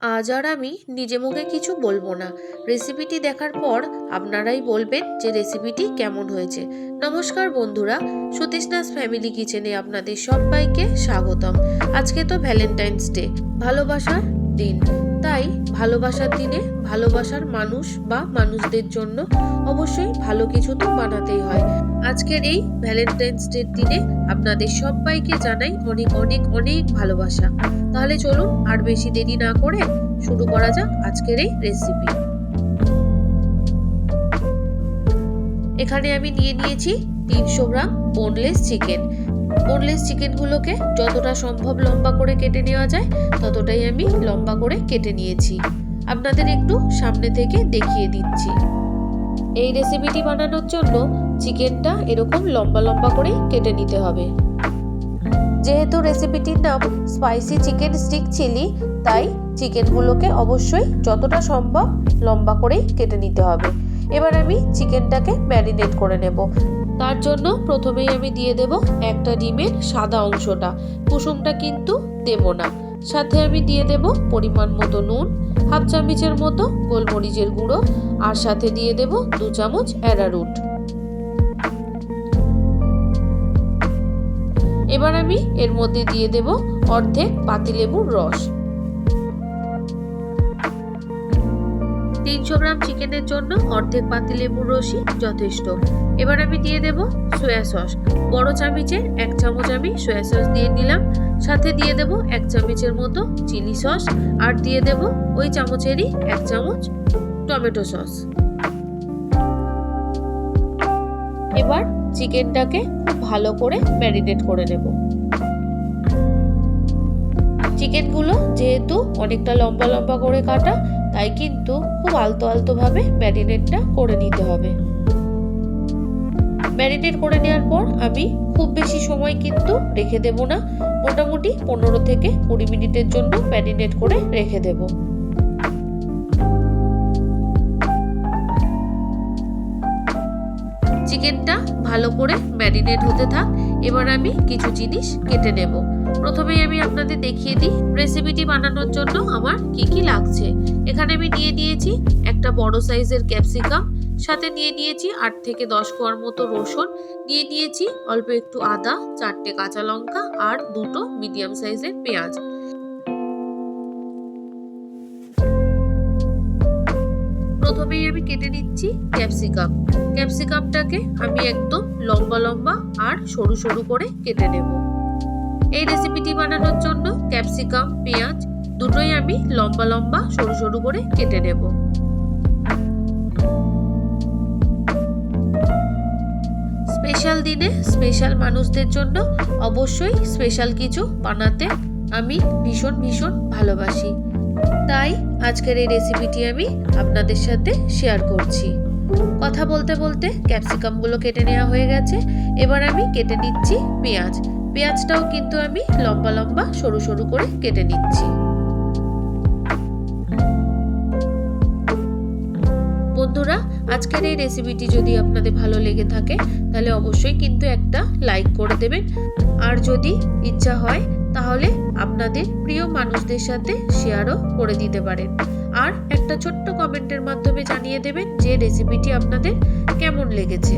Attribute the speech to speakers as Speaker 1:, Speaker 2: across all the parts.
Speaker 1: আজ আর আমি নিজে মুখে কিছু বলবো না। রেসিপিটি দেখার পর আপনারাই বলবেন যে রেসিপিটি কেমন হয়েছে। নমস্কার বন্ধুরা, সতীশনাথ ফ্যামিলি কিচেনে আপনাদের সবাইকে স্বাগতম। আজকে তো ভ্যালেন্টাইন্স ডে, ভালোবাসার দিন। তাই ভালোবাসার দিনে ভালোবাসার মানুষ বা মানুষদের জন্য অবশ্যই ভালো কিছু তো বানাতেই হয়। আজকের এই ভ্যালেন্টাইন্স ডের দিনে আপনাদের সবাইকে জানাই অনেক অনেক অনেক ভালোবাসা। তাহলে চলুন আর বেশি দেরি না করে শুরু করা যাক আজকের এই রেসিপি। এখানে আমি নিয়ে নিয়েছি 300 গ্রাম বোনলেস চিকেন। বোনলেস চিকেনগুলোকে যতটা সম্ভব লম্বা করে কেটে নেওয়া যায় ততটাই আমি লম্বা করে কেটে নিয়েছি। আপনাদের একটু সামনে থেকে দেখিয়ে দিচ্ছি। এই রেসিপিটি বানানোর জন্য চিকেনটা এরকম লম্বা লম্বা করেই কেটে নিতে হবে। যেহেতু রেসিপিটির নাম স্পাইসি চিকেন স্টিক চিলি, তাই চিকেনগুলোকে অবশ্যই যতটা সম্ভব লম্বা করেই কেটে নিতে হবে। এবার আমি চিকেনটাকে ম্যারিনেট করে নেব। তার জন্য প্রথমেই আমি দিয়ে দেব একটা ডিমের সাদা অংশটা, কুসুমটা কিন্তু দেব না। সাথে আমি দিয়ে দেব পরিমাণ মতো নুন, হাফ চামচের মতো গোলমরিচের গুঁড়ো, আর সাথে দিয়ে দেব 2 চামচ অ্যারারুট। এবার আমি এর মধ্যে দিয়ে দেব অর্ধেক পাতিলেবুর রস। 300 গ্রাম চিকেনের জন্য অর্ধেক পাতিলেবুর রসই যথেষ্ট। এবার আমি দিয়ে দেব সয়া সস। বড় চামচের 1 চামচ আমি সয়া সস দিয়ে নিলাম। সাথে দিয়ে দেব 1 চামচের মতো চিলি সস, আর দিয়ে দেব ওই চামচেরই 1 চামচ টমেটো সস। এবার চিকেনটাকে খুব ভালো করে ম্যারিনেট করে নেব। চিকেনগুলো যেহেতু অনেকটা লম্বা লম্বা করে কাটা, তাই কিন্তু খুব আলতো আলতো ভাবে ম্যারিনেটটা করে নিতে হবে। ম্যারিনেট করে নেওয়ার পর আমি খুব বেশি সময় কিন্তু রেখে দেব না, মোটামুটি 15 থেকে 20 মিনিটের জন্য ম্যারিনেট করে রেখে দেব। চিকেনটা ভালো করে ম্যারিনেট হতে থাক। এবার আমি কিছু জিনিস কেটে নেব। প্রথমেই আমি আপনাদের দেখিয়ে দিই রেসিপিটি বানানোর জন্য আমার কি কি লাগছে। এখানে আমি নিয়ে নিয়েছি একটা বড় সাইজের ক্যাপসিকাম, সাথে নিয়ে নিয়েছি 8 থেকে 10 কোয়ার মতো রসুন, নিয়ে নিয়েছি অল্প একটু আদা, 4টে কাঁচা লঙ্কা, আর 2টো মিডিয়াম সাইজের পেঁয়াজ। প্রথমেই আমি কেটে নিচ্ছি ক্যাপসিকামটাকে আমি একদম লম্বা লম্বা আর সরু সরু করে কেটে নেব। এই রেসিপিটি বানানোর জন্য ক্যাপসিকাম, পেঁয়াজ দুটোই আমি লম্বা লম্বা সরু সরু করে কেটে নেব। স্পেশাল দিনে স্পেশাল মানুষদের জন্য অবশ্যই স্পেশাল কিছু বানাতে আমি ভীষণ ভীষণ ভালোবাসি। তাই আজকের এই রেসিপিটি আমি আপনাদের সাথে শেয়ার করছি। কথা বলতে বলতে ক্যাপসিকামগুলো কেটে নেওয়া হয়ে গেছে। এবার আমি কেটে নিচ্ছি পেঁয়াজটাও কিন্তু আমি লম্বা লম্বা সরু সরু করে কেটে নিচ্ছি। বন্ধুরা, আজকের এই রেসিপিটি যদি আপনাদের ভালো লেগে থাকে তাহলে অবশ্যই কিন্তু একটা লাইক করে দেবেন, আর যদি ইচ্ছা হয় তাহলে আপনাদের প্রিয় মানুষদের সাথে শেয়ারও করে দিতে পারেন, আর একটা ছোট্ট কমেন্টের মাধ্যমে জানিয়ে দেবেন যে রেসিপিটি আপনাদের কেমন লেগেছে।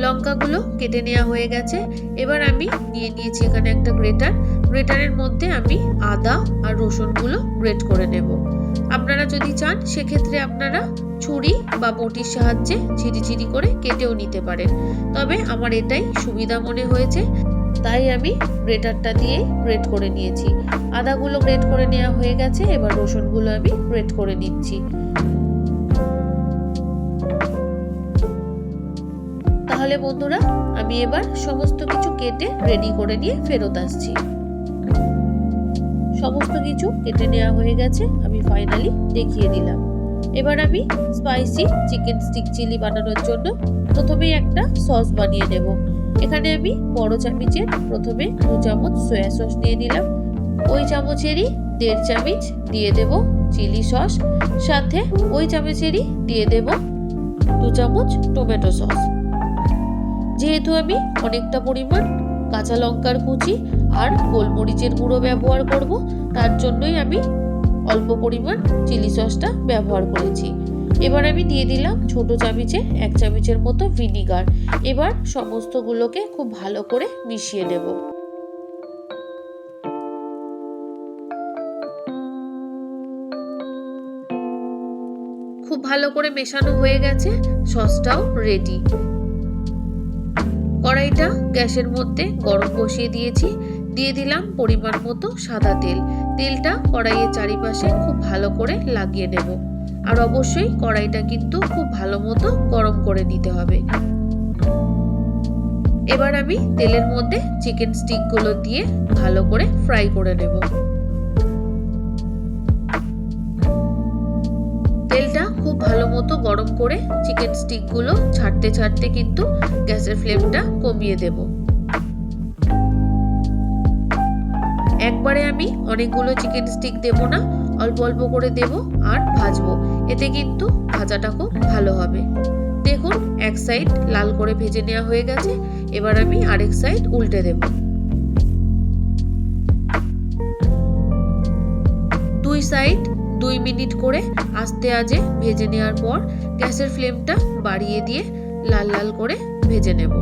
Speaker 1: লঙ্কাগুলো কেটে নেওয়া হয়ে গেছে। এবার আমি নিয়ে নিয়েছি এখানে একটা গ্রেটারের মধ্যে আমি আদা আর রসুনগুলো গ্রেট করে নেব। আপনারা যদি চান সেক্ষেত্রে আপনারা ছুরি বা বটির সাহায্যে ঝিরিঝিরি করে কেটেও নিতে পারেন, তবে আমার এটাই সুবিধা মনে হয়েছে তাই আমি গ্রেটারটা দিয়ে গ্রেট করে নিয়েছি। আদাগুলো গ্রেট করে নেওয়া হয়ে গেছে। এবার রসুনগুলো আমি গ্রেট করে নিচ্ছি। তাহলে বন্ধুরা, আমি এবার সমস্ত কিছু কেটে রেডি করে নিয়ে ফেরত আসছি। সমস্ত কিছু কেটে নেওয়া হয়ে গেছে, আমি ফাইনালি দেখিয়ে দিলাম। এবার আমি স্পাইসি চিকেন স্টিক চিলি বানানোর জন্য প্রথমেই একটা সস বানিয়ে নেব। এখানে আমি বড় চামচের প্রথমে 2 চামচ সয়া সস নিয়ে নিলাম। ওই চামচেরই 1.5 চামচ দিয়ে দেব চিলি সস, সাথে ওই চামচেরই দিয়ে দেব 2 চামচ টমেটো সস। যেহেতু আমি অনেকটা পরিমাণ কাঁচা লঙ্কার কুচি আর গোলমরিচের গুঁড়ো ব্যবহার করব। তার জন্যই আমি অল্প পরিমাণ চিলি সসটা ব্যবহার করেছি। এবার আমি দিয়ে দিলাম ছোট চামচে 1 চামচের মতো ভিনিগার। এবার সমস্তগুলোকে খুব ভালো করে মিশিয়ে নেব। খুব ভালো করে মেশানো হয়ে গেছে, সসটাও রেডি। কড়াইটা গ্যাসের মধ্যে গরম বসিয়ে দিয়েছি। দিয়ে দিলাম পরিমাণ মতো সাদা তেল। তেলটা কড়াইয়ের চারিপাশে খুব ভালো করে লাগিয়ে নেব। আর অবশ্যই কড়াইটা কিন্তু খুব ভালো মতো গরম করে নিতে হবে। এবার আমি তেলের মধ্যে চিকেন স্টিকগুলো দিয়ে ভালো করে ফ্রাই করে নেব। তেলটা খুব ভালো মতো গরম করে চিকেন স্টিকগুলো ছাড়তে ছাড়তে কিন্তু গ্যাসের ফ্লেমটা কমিয়ে দেব। একবারে আমি অনেকগুলো চিকেন স্টিক দেব না, অল্প অল্প করে দেব আর ভাজবো। এতে কিন্তু ভাজাটা খুব ভালো হবে। দেখুন এক সাইড লাল করে ভেজে নেওয়া হয়ে গেছে। এবার আমি আরেক সাইড উল্টে দেব। 2 সাইড 2 মিনিট করে আস্তে আজে ভেজে নেওয়ার পর গ্যাসের ফ্লেমটা বাড়িয়ে দিয়ে লাল লাল করে ভেজে নেব।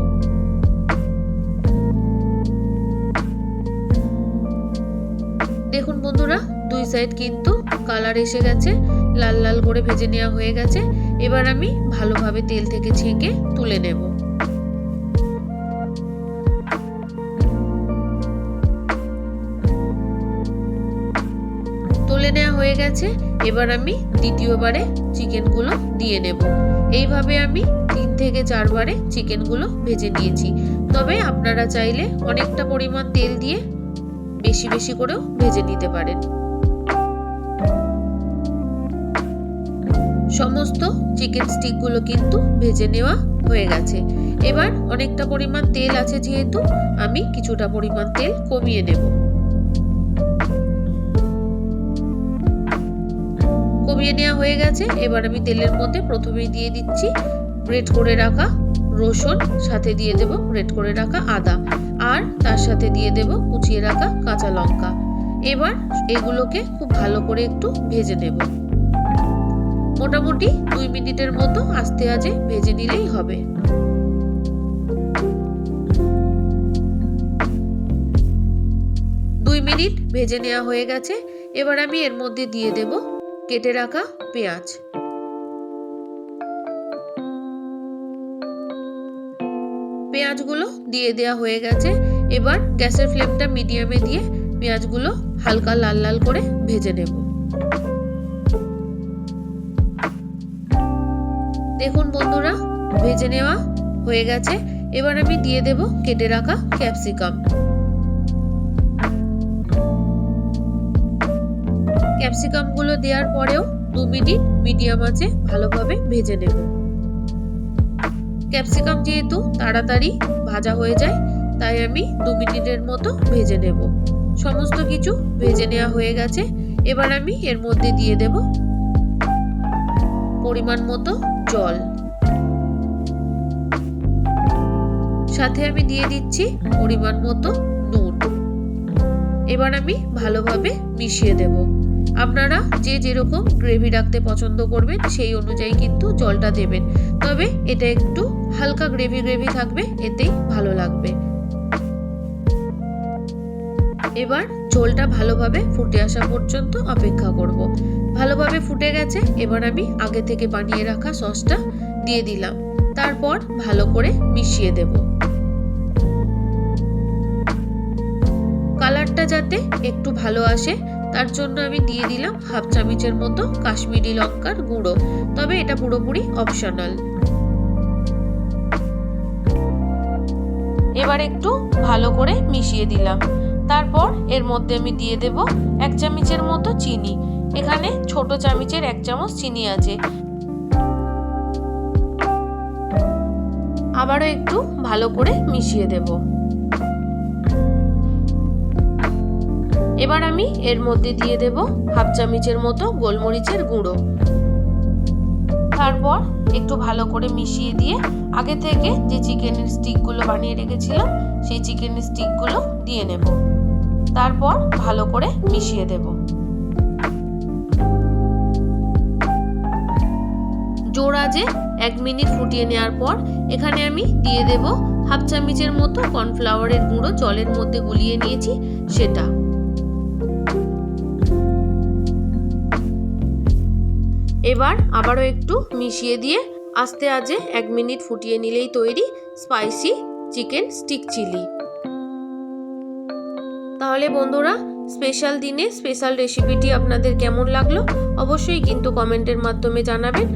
Speaker 1: দেখুন বন্ধুরা, 2 সাইড কিন্তু কালার এসে গেছে, লাল লাল করে ভেজে নেওয়া হয়ে গেছে। এবার আমি ভালোভাবে তেল থেকে ছেঁকে তুলে নেব। তুলে নেওয়া হয়ে গেছে। এবার আমি দ্বিতীয়বারে চিকেনগুলো দিয়ে নেব। এইভাবে আমি 3 থেকে 4 বারে চিকেনগুলো ভেজে নিয়েছি। তবে আপনারা চাইলে অনেকটা পরিমাণ তেল দিয়ে বেশি বেশি করেও ভেজে নিতে পারেন। সমস্ত চিকেন স্টিকগুলো কিন্তু ভেজে নেওয়া হয়ে গেছে। এবার অনেকটা পরিমাণ তেল আছে যেহেতু আমি কিছুটা পরিমাণ তেল কমিয়ে নেব। কমিয়ে নেওয়া হয়ে গেছে। এবার আমি তেলের মধ্যে প্রথমেই দিয়ে দিচ্ছি গ্রেট করে রাখা রসুন, সাথে দিয়ে দেব গ্রেট করে রাখা আদা, আর তার সাথে দিয়ে দেব কুচিয়ে রাখা কাঁচা লঙ্কা। এবার এগুলোকে খুব ভালো করে একটু ভেজে নেব। মোটামুটি 2 মিনিটের মতো আস্তে আজে ভেজে নিলেই হবে। 2 মিনিট ভেজে নেওয়া হয়ে গেছে। এবার আমি এর মধ্যে দিয়ে দেব কেটে রাখা পেঁয়াজ। পেঁয়াজগুলো দিয়ে দেওয়া হয়ে গেছে। এবার গ্যাসের ফ্লেমটা মিডিয়ামে দিয়ে পেঁয়াজগুলো হালকা লাল লাল করে ভেজে নেব। দেখুন বন্ধুরা, ভেজে নেওয়া হয়ে গেছে। এবার আমি দিয়ে দেব কেটে রাখা ক্যাপসিকাম। ক্যাপসিকামগুলো দেওয়ার পরেও 2 মিনিট মিডিয়াম আঁচে ভালোভাবে ভেজে নেব। ক্যাপসিকাম যেহেতু তাড়াতাড়ি ভাজা হয়ে যায়, তাই আমি 2 মিনিটের মতো ভেজে নেব। সমস্ত কিছু ভেজে নেওয়া হয়ে গেছে। এবার আমি এর মধ্যে দিয়ে দেব পরিমাণ মতো জল, সাথে আমি দিয়ে দিচ্ছি পরিমাণ মতো নুন। এবার আমি ভালোভাবে মিশিয়ে দেব। আপনারা যে যেরকম গ্রেভি রাখতে পছন্দ করবেন সেই অনুযায়ী কিন্তু জলটা দেবেন। তবে এটা একটু হালকা গ্রেভি গ্রেভি থাকবে, এতেই ভালো লাগবে। এবার ঝোলটা ভালোভাবে ফুটে আসা পর্যন্ত অপেক্ষা করব। ভালোভাবে ফুটে গেছে। এবার আমি আগে থেকে বানিয়ে রাখা সসটা দিয়ে দিলাম। তারপর ভালো করে মিশিয়ে দেব। কালারটা যাতে একটু ভালো আসে তার জন্য আমি দিয়ে দিলাম 1/2 চামচের মতো কাশ্মীরি লঙ্কার গুঁড়ো। তবে এটা পুরোপুরি অপশনাল। এবার একটু ভালো করে মিশিয়ে দিলাম। তারপর এর মধ্যে আমি দিয়ে দেব 1 চামচের মতো চিনি। এখানে ছোট চামচের 1 চামচ চিনি আছে। আবারও একটু ভালো করে মিশিয়ে দেব। এবার আমি এর মধ্যে দিয়ে দেব 1/2 চামচের মতো গোলমরিচের গুঁড়ো। তারপর একটু ভালো করে মিশিয়ে দিয়ে আগে থেকে যে চিকেনের স্টিকগুলো বানিয়ে রেখেছিলাম সেই চিকেন স্টিকগুলো দিয়ে নেব। তারপর ভালো করে মিশিয়ে দেব। জোর আঁচে 1 মিনিট ফুটিয়ে নেওয়ার পর এখানে আমি দিয়ে দেব হাফ চামচের মতো কর্নফ্লাওয়ারের গুঁড়ো, জলের মধ্যে গুলিয়ে নিয়েছি সেটা। এবার আবারও একটু মিশিয়ে দিয়ে আস্তে আঁচে 1 মিনিট ফুটিয়ে নিলেই তৈরি স্পাইসি চিকেন স্টিক চিলি। তাহলে বন্ধুরা, স্পেশাল দিনে স্পেশাল রেসিপিটি আপনাদের কেমন লাগলো অবশ্যই কিন্তু কমেন্টের মাধ্যমে জানাবেন।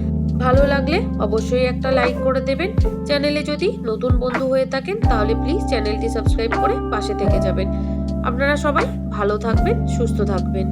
Speaker 1: ভালো লাগলে অবশ্যই একটা লাইক করে দেবেন। চ্যানেলে যদি নতুন বন্ধু হয়ে থাকেন তাহলে প্লিজ চ্যানেলটি সাবস্ক্রাইব করে পাশে থেকে যাবেন। আপনারা সবাই ভালো থাকবেন, সুস্থ থাকবেন।